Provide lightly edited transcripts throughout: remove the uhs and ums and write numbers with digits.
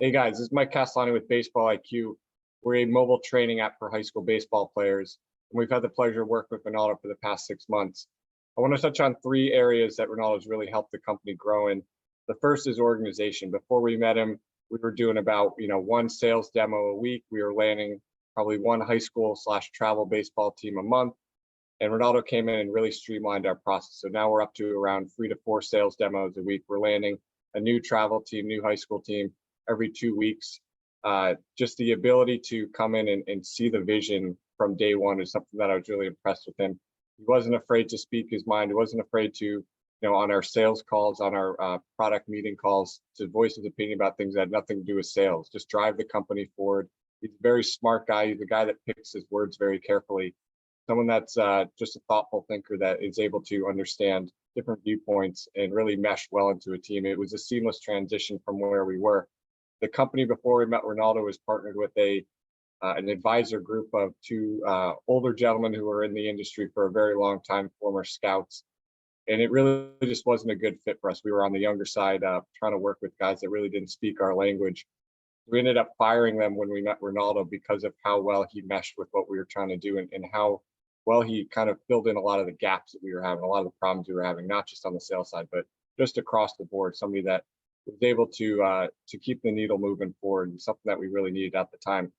Hey guys, this is Mike Castellani with Baseball IQ. We're a mobile training app for high school baseball players, and we've had the pleasure of working with Ronaldo for the past 6 months. I want to touch on 3 areas that Ronaldo's really helped the company grow in. The first is organization. Before we met him, we were doing about 1 sales demo a week. We were landing probably 1 high school / travel baseball team a month, and Ronaldo came in and really streamlined our process. So now we're up to around 3 to 4 sales demos a week. We're landing a new travel team, new high school team every 2 weeks. Just the ability to come in and see the vision from day one is something that I was really impressed with him. He wasn't afraid to speak his mind. He wasn't afraid to, on our sales calls, on our product meeting calls, to voice his opinion about things that had nothing to do with sales, just drive the company forward. He's a very smart guy. He's a guy that picks his words very carefully. Someone that's just a thoughtful thinker that is able to understand different viewpoints and really mesh well into a team. It was a seamless transition from where we were. The company before we met Ronaldo was partnered with an advisor group of 2 older gentlemen who were in the industry for a very long time, former scouts. And it really just wasn't a good fit for us. We were on the younger side, trying to work with guys that really didn't speak our language. We ended up firing them when we met Ronaldo because of how well he meshed with what we were trying to do and how well he kind of filled in a lot of the gaps that we were having, a lot of the problems we were having, not just on the sales side, but just across the board. Somebody that was able to keep the needle moving forward, and something that we really needed at the time.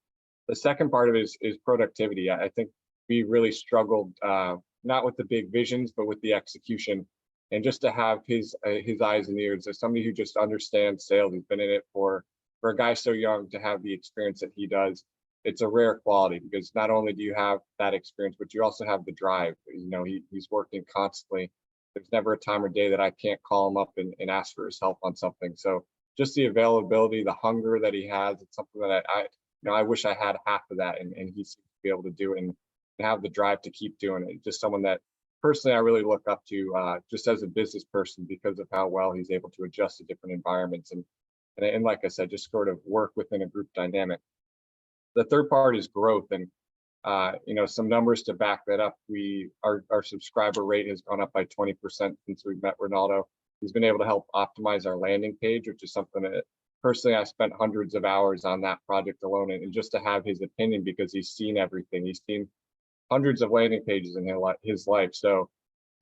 The second part of it is productivity. I think we really struggled, not with the big visions, but with the execution. And just to have his eyes and ears as somebody who just understands sales, he's been in it for a guy so young to have the experience that he does. It's a rare quality, because not only do you have that experience, but you also have the drive. He's working constantly. There's never a time or day that I can't call him up and ask for his help on something. So just the availability, the hunger that he has, it's something that I wish I had half of that, and he seems to be able to do it and have the drive to keep doing it. Just someone that personally I really look up to, just as a business person, because of how well he's able to adjust to different environments and like I said, just sort of work within a group dynamic. The third part is growth, and some numbers to back that up. Our subscriber rate has gone up by 20% since we've met Ronaldo. He's been able to help optimize our landing page, which is something that personally I spent hundreds of hours on that project alone, and just to have his opinion, because he's seen everything. He's seen hundreds of landing pages in his life. So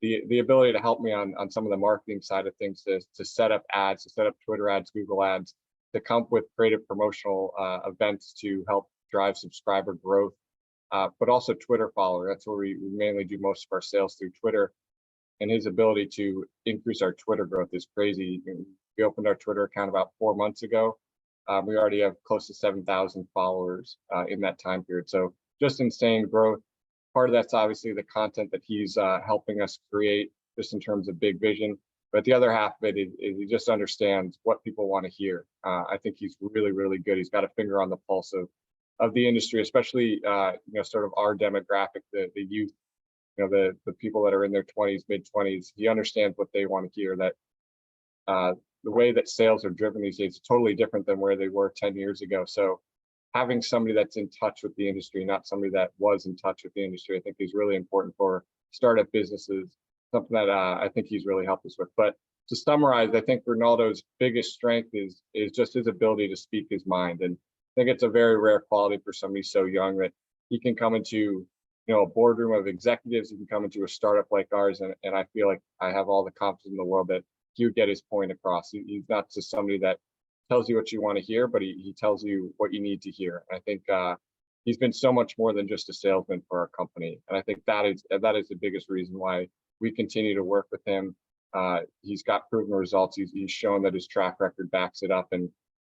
the ability to help me on some of the marketing side of things, to set up ads, to set up Twitter ads, Google ads, to come up with creative promotional events to help drive subscriber growth, but also Twitter follower. That's where we mainly do most of our sales, through Twitter. And his ability to increase our Twitter growth is crazy. We opened our Twitter account about 4 months ago. We already have close to 7,000 followers in that time period. So just insane growth. Part of that's obviously the content that he's helping us create, just in terms of big vision. But the other half of it is he just understands what people want to hear. I think he's really, really good. He's got a finger on the pulse of the industry, especially sort of our demographic, the youth, the people that are in their 20s, mid-20s. He understands what they want to hear. That the way that sales are driven these days is totally different than where they were 10 years ago. So having somebody that's in touch with the industry, not somebody that was in touch with the industry, I think is really important for startup businesses. Something that I think he's really helped us with. But to summarize, I think Ronaldo's biggest strength is just his ability to speak his mind. And I think it's a very rare quality for somebody so young, that he can come into a boardroom of executives. He can come into a startup like ours, and I feel like I have all the confidence in the world that he would get his point across. He's not just somebody that tells you what you want to hear, but he tells you what you need to hear. And I think he's been so much more than just a salesman for our company, and I think that is the biggest reason why we continue to work with him. He's got proven results. He's shown that his track record backs it up. And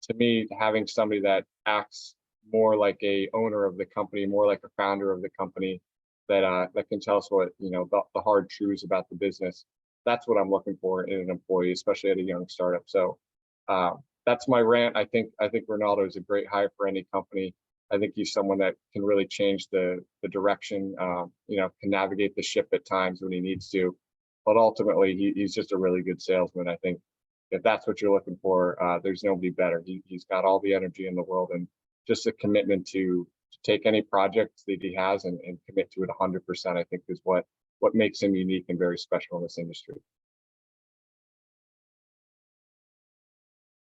to me, having somebody that acts more like a owner of the company, more like a founder of the company, that can tell us what the hard truths about the business, that's what I'm looking for in an employee, especially at a young startup. So that's my rant. I think Ronaldo is a great hire for any company. I think he's someone that can really change the direction, can navigate the ship at times when he needs to. But ultimately, he's just a really good salesman. I think if that's what you're looking for, there's nobody better. He's got all the energy in the world, and just a commitment to take any project that he has and commit to it 100%, I think is what makes him unique and very special in this industry.